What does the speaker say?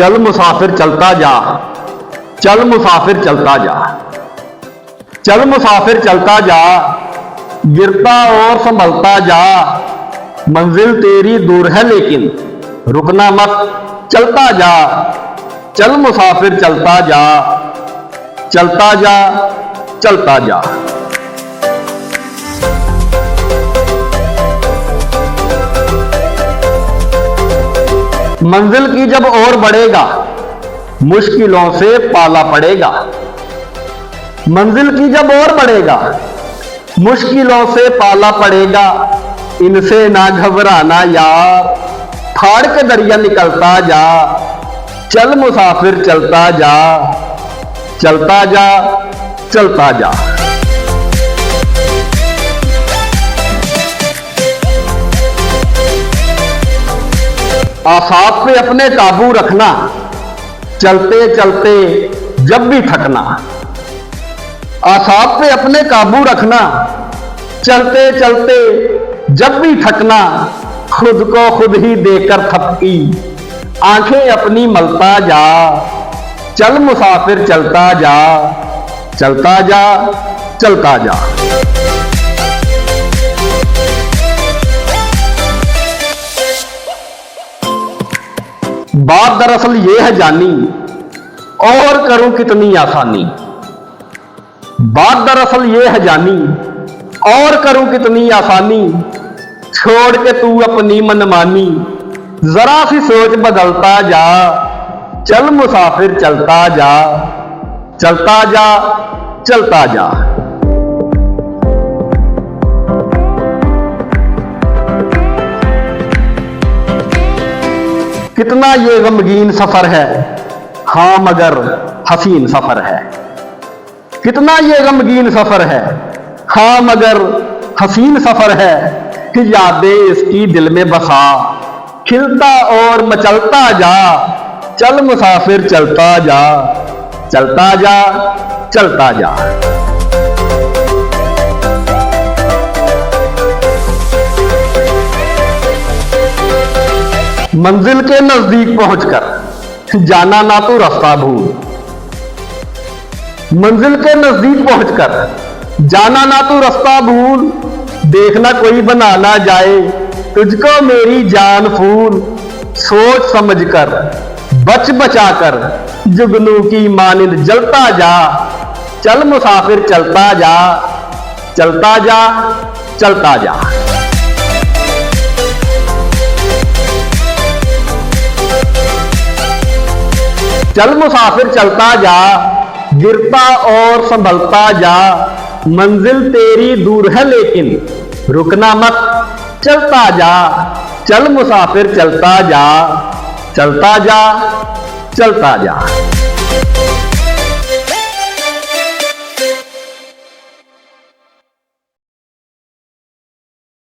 चल मुसाफिर चलता जा, चल मुसाफिर चलता जा, चल मुसाफिर चलता जा, गिरता और संभलता जा। मंजिल तेरी दूर है लेकिन रुकना मत, चलता जा। चल मुसाफिर चलता जा, चलता जा, चलता जा। मंजिल की जब ओर बढ़ेगा मुश्किलों से पाला पड़ेगा। मंजिल की जब ओर बढ़ेगा मुश्किलों से पाला पड़ेगा। इनसे ना घबराना यार, फाड़ के दरिया निकलता जा। चल मुसाफिर चलता जा, चलता जा, चलता जा। आसाब पे अपने काबू रखना, चलते चलते जब भी थकना। आसाब पे अपने काबू रखना, चलते चलते जब भी थकना। खुद को खुद ही देकर थपकी, आंखें अपनी मलता जा। चल मुसाफिर चलता जा, चलता जा, चलता जा। बात दरअसल ये है जानी, और करूं कितनी आसानी। बात दरअसल ये है जानी, और करूं कितनी आसानी। छोड़ के तू अपनी मनमानी, जरा सी सोच बदलता जा। चल मुसाफिर चलता जा, चलता जा, चलता जा। कितना ये गमगीन सफर है, हां मगर हसीन सफर है। कितना ये गमगीन सफर है, हां मगर हसीन सफर है। कि यादें इसकी दिल में बसा, खिलता और मचलता जा। चल मुसाफिर चलता जा, चलता जा, चलता जा। मंजिल के नजदीक पहुंचकर जाना ना तो रास्ता भूल। मंजिल के नजदीक पहुंचकर जाना ना तो रास्ता भूल। देखना कोई बना ना जाए तुझको मेरी जान फूल। सोच समझकर बच बचाकर जुगनू की मानिंद जलता जा। चल मुसाफिर चलता जा, चलता जा, चलता जा। चल मुसाफिर चलता जा, गिरता और संभलता जा। मंजिल तेरी दूर है लेकिन रुकना मत, चलता जा। चल मुसाफिर चलता जा, चलता जा, चलता जा।